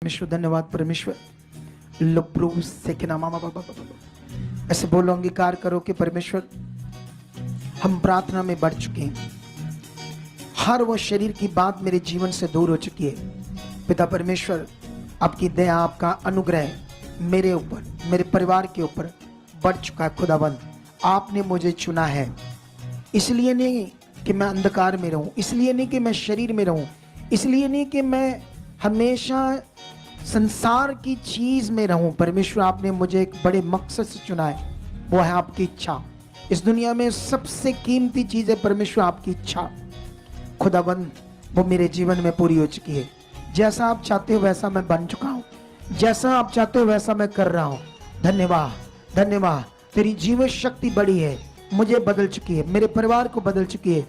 परमेश्वर, धन्यवाद परमेश्वर। लुप्रू सेकना मामा बाबा बाबा, ऐसे बोलो, अंगीकार करो कि परमेश्वर हम प्रार्थना में बढ़ चुके हैं, हर वो शरीर की बात मेरे जीवन से दूर हो चुकी है। पिता परमेश्वर, आपकी दया, आपका अनुग्रह मेरे ऊपर, मेरे परिवार के ऊपर बढ़ चुका है। खुदाबंद, आपने मुझे चुना है, इसलिए नहीं कि मैं अंधकार में रहूं, इसलिए नहीं कि मैं शरीर में रहूं, इसलिए नहीं कि मैं हमेशा संसार की चीज में रहूं। परमेश्वर, आपने मुझे एक बड़े मकसद से चुना है, वो है आपकी इच्छा। इस दुनिया में सबसे कीमती चीज है परमेश्वर आपकी इच्छा। खुदाबंद, वो मेरे जीवन में पूरी हो चुकी है। जैसा आप चाहते हो वैसा मैं बन चुका हूँ, जैसा आप चाहते हो वैसा मैं कर रहा हूँ। धन्यवाद, धन्यवाद। तेरी जीवन शक्ति बड़ी है, मुझे बदल चुकी है, मेरे परिवार को बदल चुकी है,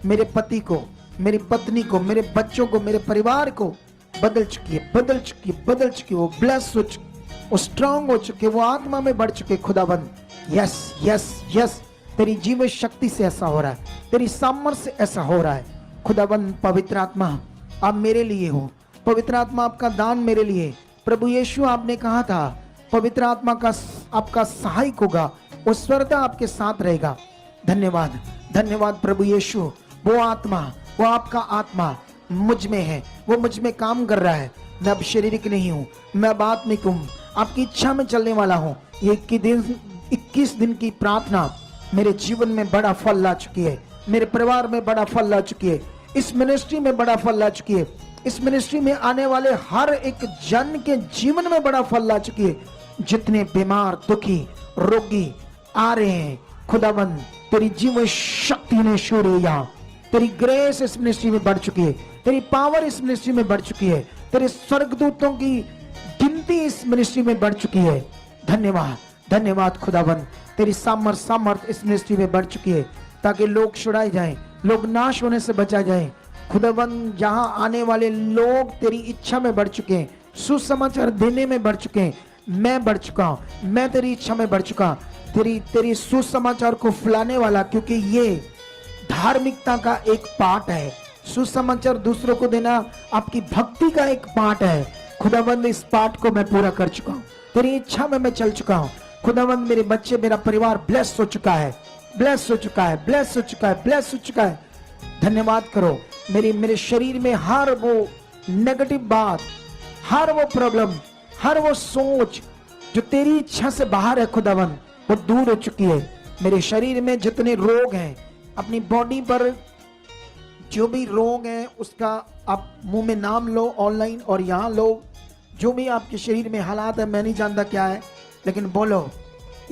मेरे पति को, मेरी पत्नी को, मेरे बच्चों को, मेरे परिवार को बदल चुकी है, बदल चुकी है, बदल चुकी है। वो ब्लेस हो चुकी, वो स्ट्रांग हो चुके, वो आत्मा में बढ़ चुके। खुदाबंद, यस यस यस, तेरी जीवन शक्ति से ऐसा हो रहा है, तेरी सामर्थ्य से ऐसा हो रहा है। खुदाबंद, पवित्र आत्मा आप मेरे लिए हो, पवित्र आत्मा आपका दान मेरे लिए। प्रभु यीशु, आपने कहा था पवित्र आत्मा का आपका सहायक होगा, वो स्वरता आपके साथ रहेगा। धन्यवाद, धन्यवाद प्रभु यीशु। वो आत्मा, वो आपका आत्मा मुझ में है, वो मुझ में काम कर रहा है। मैं अब शारीरिक नहीं हूँ, मैं अब आत्मिक हूँ, आपकी इच्छा में चलने वाला हूँ। ये 21 दिन की प्रार्थना मेरे जीवन में बड़ा फल ला चुकी है, मेरे परिवार में बड़ा फल ला चुकी है, इस मिनिस्ट्री में बड़ा फल ला चुकी है, इस मिनिस्ट्री में आने वाले हर एक जन के जीवन में बड़ा फल ला चुकी है। जितने बीमार, दुखी, रोगी आ रहे हैं, खुदाबंद तेरी जीवन शक्ति ने शोरेया, तेरी ग्रेस इस मिनिस्ट्री में बढ़ चुकी है, तेरी पावर इस मिनिस्ट्री में बढ़ चुकी है, तेरे स्वर्गदूतों की गिनती इस मिनिस्ट्री में बढ़ चुकी है। धन्यवाद, धन्यवाद खुदाबंद, तेरी सामर्थ इस मिनिस्ट्री में बढ़ चुकी है, ताकि लोग छुड़ाए जाएं, लोग नाश होने से बचा जाएं। खुदाबंद, जहां आने वाले लोग तेरी इच्छा में बढ़ चुके हैं, सुसमाचार देने में बढ़ चुके हैं, मैं बढ़ चुका हूं, मैं तेरी इच्छा में बढ़ चुका, तेरी सुसमाचार को फैलाने वाला, क्योंकि ये धार्मिकता का एक पार्ट है। सुसमाचार दूसरों को देना आपकी भक्ति का एक पार्ट है। खुदाबंद, इस पार्ट को मैं पूरा कर चुका हूँ, तेरी इच्छा में मैं चल चुका हूँ। खुदाबंद, मेरे बच्चे, मेरा परिवार ब्लेस हो चुका है, ब्लेस हो चुका है, ब्लेस हो चुका है, ब्लेस हो चुका है। धन्यवाद करो। मेरे शरीर में हर वो नेगेटिव बात, हर वो प्रॉब्लम, हर वो सोच जो तेरी इच्छा से बाहर है, खुदाबंद वो दूर हो चुकी है। मेरे शरीर में जितने रोग हैं, अपनी बॉडी पर जो भी रोग हैं, उसका आप मुंह में नाम लो, ऑनलाइन और यहाँ लो। जो भी आपके शरीर में हालात है, मैं नहीं जानता क्या है, लेकिन बोलो,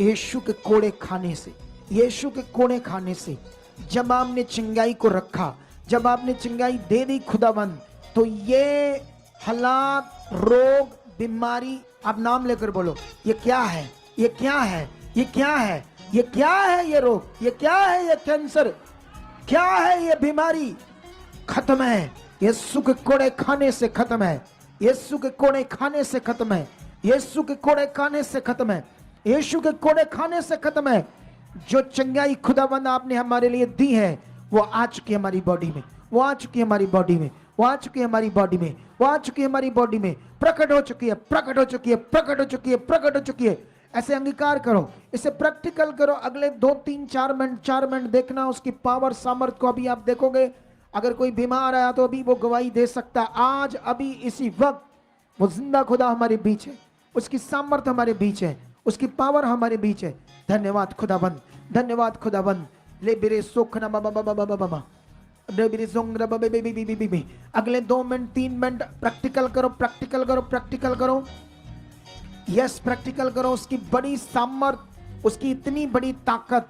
यीशु के कोड़े खाने से, यीशु के कोड़े खाने से, जब आपने चिंगाई को रखा, जब आपने चिंगाई दे दी खुदाबंद, तो ये हालात, रोग, बीमारी, आप नाम लेकर बोलो, ये क्या है, ये क्या है, ये क्या है, ये क्या है, ये रोग, ये क्या है, ये कैंसर, क्या है ये बीमारी, खत्म है। यीशु के कोड़े खाने से खत्म है, यीशु के कोड़े खाने से खत्म है, यीशु के कोड़े खाने से खत्म है, यीशु के कोड़े खाने से खत्म है। जो चंगाई खुदाबंद आपने हमारे लिए दी है, वो आ चुकी है हमारी बॉडी में, वो आ चुकी है हमारी बॉडी में, वो आ चुकी है हमारी बॉडी में, वो आ चुकी है हमारी बॉडी में, प्रकट हो चुकी है, प्रकट हो चुकी है, प्रकट हो चुकी है, प्रकट हो चुकी है। ऐसे अंगीकार करो, इसे प्रैक्टिकल करो। अगले 2 3 4 मिनट देखना उसकी पावर, सामर्थ को। अभी आप देखोगे, अगर कोई बीमार आया तो अभी वो गवाही दे सकता। आज अभी इसी वक्त वो जिंदा खुदा हमारे बीच है, उसकी सामर्थ हमारे बीच है, उसकी पावर हमारे बीच है। धन्यवाद खुदाबंद, धन्यवाद खुदाबंद। ले बिरे सोखना बाबा बाबा बाबा बाबा, अगले 2 मिनट 3 मिनट प्रैक्टिकल करो, प्रैक्टिकल करो, प्रैक्टिकल करो। यस, प्रैक्टिकल करो। उसकी बड़ी सामर्थ, उसकी इतनी बड़ी ताकत।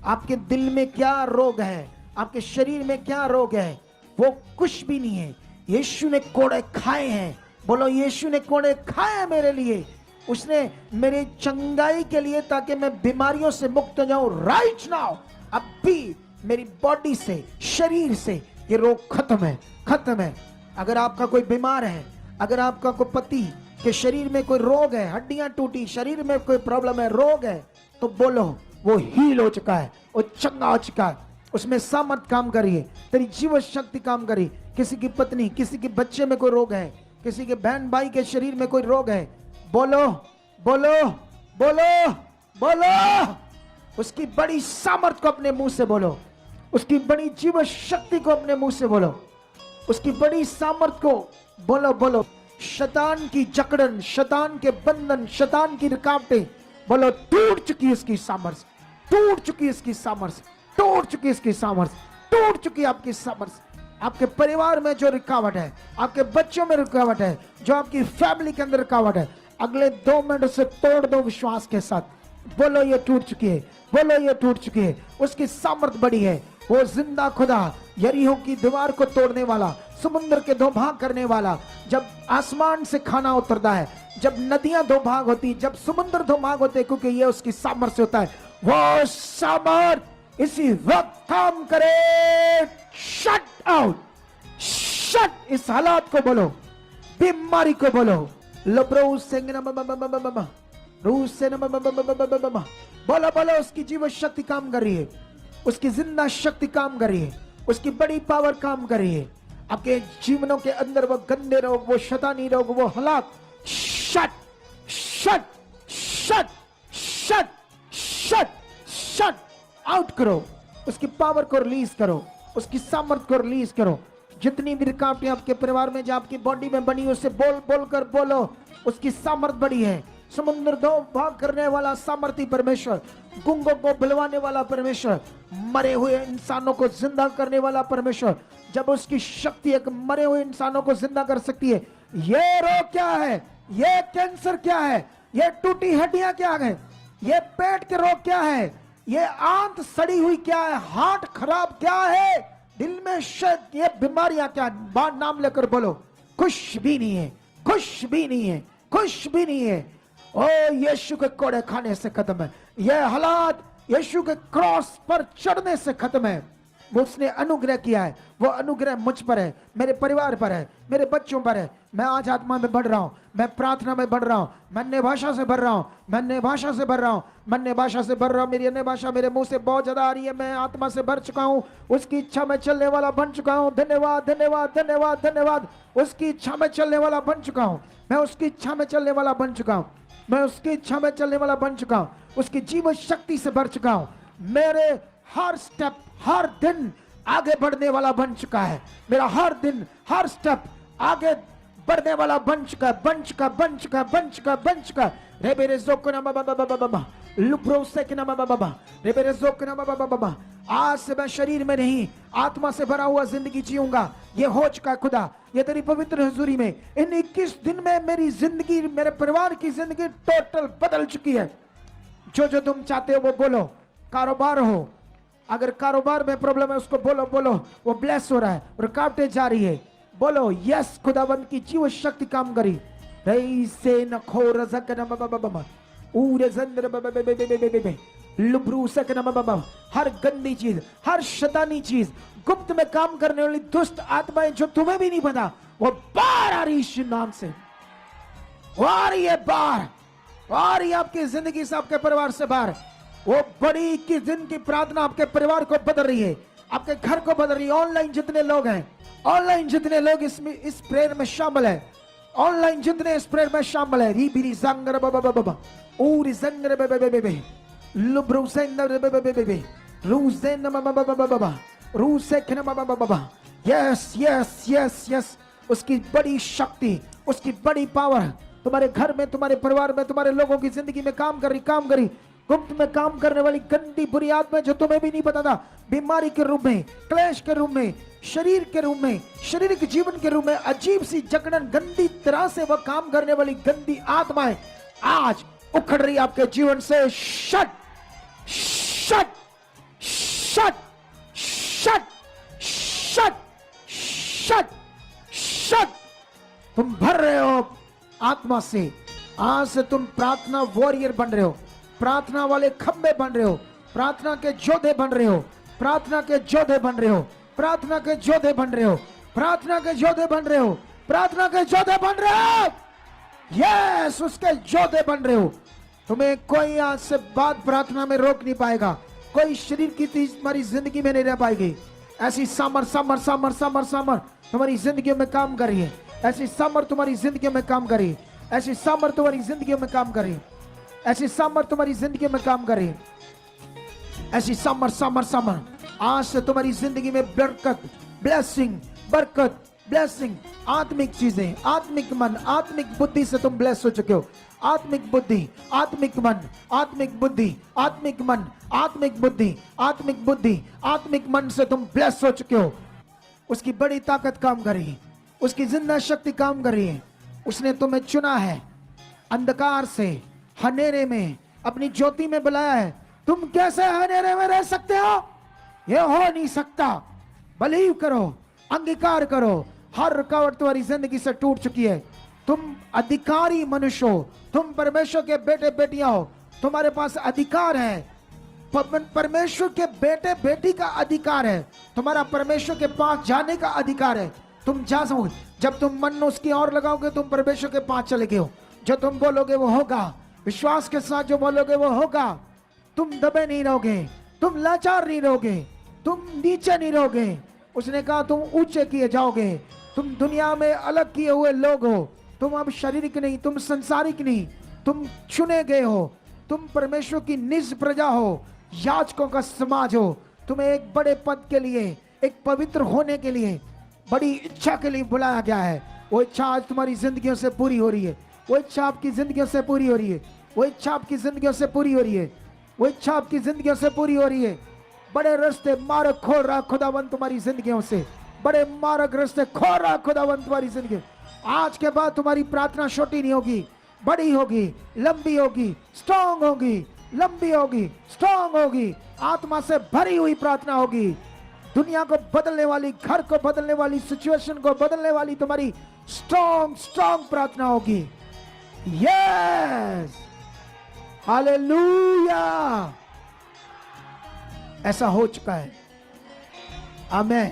आपके दिल में क्या रोग है, आपके शरीर में क्या रोग है, वो कुछ भी नहीं है। यीशु ने कोड़े खाए हैं। बोलो, यीशु ने कोड़े खाए हैं मेरे लिए, उसने मेरे चंगाई के लिए, ताकि मैं बीमारियों से मुक्त हो जाऊं। राइट नाउ, अब भी मेरी बॉडी से, शरीर से ये रोग खत्म है, खत्म है। अगर आपका कोई बीमार है, अगर आपका कोई पति के शरीर में कोई रोग है, हड्डियां टूटी, शरीर में कोई प्रॉब्लम है, रोग है, तो बोलो वो हील हो चुका है, वो चंगा हो चुका है, उसमें सामर्थ काम करिए, तेरी जीवन शक्ति काम करी। किसी की पत्नी, किसी के बच्चे में कोई रोग है, किसी के बहन भाई के शरीर में कोई रोग है, बोलो बोलो बोलो बोलो, उसकी बड़ी सामर्थ को अपने मुंह से बोलो, उसकी बड़ी जीवन शक्ति को अपने मुंह से बोलो, उसकी बड़ी सामर्थ को बोलो बोलो। शैतान की जकड़न, शैतान के बंधन, शैतान की रुकावटें बोलो टूट चुकी है इसकी सामर्थ, टूट चुकी है इसकी सामर्थ, टूट चुकी है इसकी सामर्थ, टूट चुकी है आपकी सामर्थ। आपके परिवार में जो रुकावट है, आपके बच्चों में रुकावट है, जो आपकी फैमिली के अंदर रुकावट है, अगले 2 मिनट से तोड़ दो विश्वास के साथ। बोलो ये टूट चुकी है, बोलो ये टूट चुकी है। उसकी सामर्थ बड़ी है। वो जिंदा खुदा, यरीहो की दीवार को तोड़ने वाला, समुद्र के 2 भाग करने वाला, जब आसमान से खाना उतरता है, जब नदियां 2 भाग होती, जब समुद्र 2 भाग होते, क्योंकि ये उसकी सामर्थ से होता है। वो सामर्थ इसी वक्त काम करे। शट आउट, शट, इस हालात को बोलो, बीमारी को बोलो। लब्रो सेंगना रूस से बोलो बोलो, उसकी जीवन शक्ति काम कर रही है, उसकी जिंदा शक्ति काम कर रही है, उसकी बड़ी पावर काम कर रही है। आपके जीवनों के अंदर वो गंदे रोग, वो शैतानी रोग, वो हालात shut shut shut shut shut shut out करो। उसकी पावर को रिलीज करो, उसकी सामर्थ को रिलीज करो। जितनी भी रुकावटें आपके परिवार में, जो आपकी बॉडी में बनी, उससे बोल बोल कर बोलो, उसकी सामर्थ बड़ी है। समुद्र 2 भाग करने वाला सामर्थी परमेश्वर, गुंगों को बुलवाने वाला परमेश्वर, मरे हुए इंसानों को जिंदा करने वाला परमेश्वर। जब उसकी शक्ति एक मरे हुए इंसानों को जिंदा कर सकती है, ये रोग क्या है, ये कैंसर क्या है, ये टूटी हड्डियां क्या है, ये पेट के रोग क्या है, ये आंत सड़ी हुई क्या है, हार्ट खराब क्या है, दिल में शायद ये बीमारियां क्या, बार नाम लेकर बोलो। कुछ भी नहीं है, कुछ भी नहीं है, कुछ भी नहीं है। ओ यीशु के कोड़े खाने से खत्म है। यह हालात यीशु के क्रॉस पर चढ़ने से खत्म है। वो उसने अनुग्रह किया है, वो अनुग्रह मुझ पर है, मेरे परिवार पर है, मेरे बच्चों पर है। मैं आज आत्मा में बढ़ रहा हूं, मैं प्रार्थना में बढ़ रहा हूं, मैं अन्य भाषा से बढ़ रहा हूं, मैं अन्य भाषा से बढ़ रहा हूं, मैं अन्य भाषा से बढ़ रहा हूं। मेरी अन्य भाषा मेरे मुंह से बहुत ज्यादा आ रही है। मैं आत्मा से भर चुका हूं, उसकी इच्छा में चलने वाला बन चुका हूं। धन्यवाद धन्यवाद धन्यवाद धन्यवाद। उसकी इच्छा में चलने वाला बन चुका हूं, मैं उसकी इच्छा में चलने वाला बन चुका हूं, मैं उसकी इच्छा में चलने वाला बन चुका हूं, उसकी जीवन शक्ति से भर चुका हूं। मेरे हर स्टेप, हर दिन आगे बढ़ने वाला बन चुका है। मेरा हर दिन, हर स्टेप आगे बढ़ने वाला बन चुका है, बन चुका, बन चुका, बन चुका, बन चुका। रे मेरे जोकना बाबा लुब्रो से के नाम बाबा, रे मेरे जोकना बाबा। आज से मैं शरीर में नहीं, आत्मा से भरा हुआ जिंदगी जीऊंगा। ये हो चुका खुदा, ये तेरी पवित्र हुजूरी में इन 21 दिन में मेरी जिंदगी, मेरे परिवार की जिंदगी टोटल बदल चुकी है। जो जो तुम चाहते हो वो बोलो। कारोबार हो, अगर कारोबार में प्रॉब्लम है उसको बोलो बोलो, वो ब्लेस हो रहा है, रुकावटें जा रही है, बोलो यस खुदाबंद की जीवन शक्ति काम करी। रई से नखो रज़क न बाबा उरे जंदर बाबा लुब्रू सक न बाबा। हर गंदी चीज, हर शैतानी चीज, गुप्त में काम करने वाली दुष्ट आत्माएं जो तुम्हें भी नहीं पता, वो बाहर आ रही यीशु नाम से, वो आ रही है बाहर, आ रही है आपकी जिंदगी से, आपके परिवार से बाहर। वो बड़ी 21 दिन की प्रार्थना आपके परिवार को बदल रही है, आपके घर को बदल रही है। ऑनलाइन जितने लोग हैं, ऑनलाइन जितने लोग इसमें इस प्रेयर में शामिल है, ऑनलाइन जितने इस प्रेयर में शामिल है, रीबीरी जंगर बाबा बाबा ऊरी जंगर बाबा बाबा लुब्रू सेंदर बाबा बाबा रूजेन बाबा बाबा बाबा रूसे खन बाबा बाबा। यस यस यस यस, उसकी बड़ी शक्ति, उसकी बड़ी पावर तुम्हारे घर में, तुम्हारे परिवार में, तुम्हारे लोगों की जिंदगी में काम कर रही, काम करी। गुप्त में काम करने वाली गंदी बुरी आत्मा जो तुम्हें भी नहीं पता था, बीमारी के रूप में, क्लेश के रूप में, शरीर के रूप में, शारीरिक जीवन के रूप में, अजीब सी जकड़न, गंदी तरह से वह काम करने वाली गंदी आत्माएं आज उखड़ रही आपके जीवन से। Shut shut shut shut shut shut shut. तुम भर रहे हो आत्मा से। आज से तुम प्रार्थना वॉरियर बन रहे हो, प्रार्थना वाले खंबे बन रहे हो, प्रार्थना के योद्धे बन रहे हो, प्रार्थना के योद्धे बन रहे हो, प्रार्थना के योद्धे बन रहे हो, प्रार्थना के योद्धे बन रहे हो, प्रार्थना के योद्धे बन रहे हो। यस, उसके योद्धे बन रहे हो। तुम्हें कोई आज से बाद प्रार्थना में रोक नहीं पाएगा, कोई शरीर की चीज तुम्हारी जिंदगी में नहीं रह पाएगी। ऐसी सामर सामर सामर सामर सामर तुम्हारी जिंदगी में काम कर रही है, ऐसी सामर्थ तुम्हारी जिंदगी में काम करे, ऐसी सामर्थ तुम्हारी जिंदगी में काम करे, ऐसी सामर्थ तुम्हारी जिंदगी में काम करे, ऐसी सामर्थ सामर्थ सामर्थ। आज से तुम्हारी जिंदगी में बरकत, ब्लेसिंग, बरकत, ब्लेसिंग, आत्मिक चीजें, आत्मिक मन, आत्मिक बुद्धि से तुम ब्लेस हो चुके हो। आत्मिक बुद्धि, आत्मिक मन, आत्मिक बुद्धि, आत्मिक मन, आत्मिक बुद्धि, आत्मिक बुद्धि, आत्मिक मन से तुम ब्लेस हो चुके हो। उसकी बड़ी ताकत काम कर रही है, उसकी जिंदा शक्ति काम कर रही है। उसने तुम्हें चुना है, अंधकार से हनेरे में अपनी ज्योति में बुलाया है। तुम कैसे हनेरे में रह सकते हो? ये हो नहीं सकता। बिलीव करो, अंगीकार करो, हर रुकावट तुम्हारी जिंदगी से टूट चुकी है। तुम अधिकारी मनुष्य हो, तुम परमेश्वर के बेटे बेटियां हो, तुम्हारे पास अधिकार है, परमेश्वर के बेटे बेटी का अधिकार है, तुम्हारा परमेश्वर के पास जाने का अधिकार है। तुम जा सकोगे, जब तुम मन उसकी ओर लगाओगे तुम परमेश्वर के पास चले गए हो। जो तुम बोलोगे वो होगा, विश्वास के साथ जो बोलोगे वो होगा। तुम दबे नहीं रहोगे, तुम लाचार नहीं रहोगे, तुम नीचे नहीं रहोगे। उसने कहा तुम ऊंचे किए जाओगे। तुम दुनिया में अलग किए हुए लोग हो, तुम अब शारीरिक नहीं, तुम संसारिक नहीं, तुम चुने गए हो, तुम परमेश्वर की निज प्रजा हो, याजकों का समाज हो। तुम्हें एक बड़े पद के लिए, एक पवित्र होने के लिए, बड़ी इच्छा के लिए बुलाया गया है। वो इच्छा आज तुम्हारी जिंदगियों से पूरी हो रही है। वो इच्छा आपकी जिंदगियों से पूरी हो रही है। वो इच्छा आपकी जिंदगियों से पूरी हो रही है। वो इच्छा आपकी जिंदगियों से पूरी हो रही है। बड़े रास्ते मार्ग खोल रहा खुदावन तुम्हारी जिंदगियों से, बड़े मार्ग रास्ते खोल रहा खुदावन तुम्हारी जिंदगी। आज के बाद तुम्हारी प्रार्थना छोटी नहीं होगी, बड़ी होगी, लंबी होगी, स्ट्रांग होगी, लंबी होगी, स्ट्रांग होगी, आत्मा से भरी हुई प्रार्थना होगी। दुनिया को बदलने वाली, घर को बदलने वाली, सिचुएशन को बदलने वाली तुम्हारी स्ट्रांग स्ट्रांग प्रार्थना होगी। Yes, hallelujah. ऐसा हो चुका है। आमीन।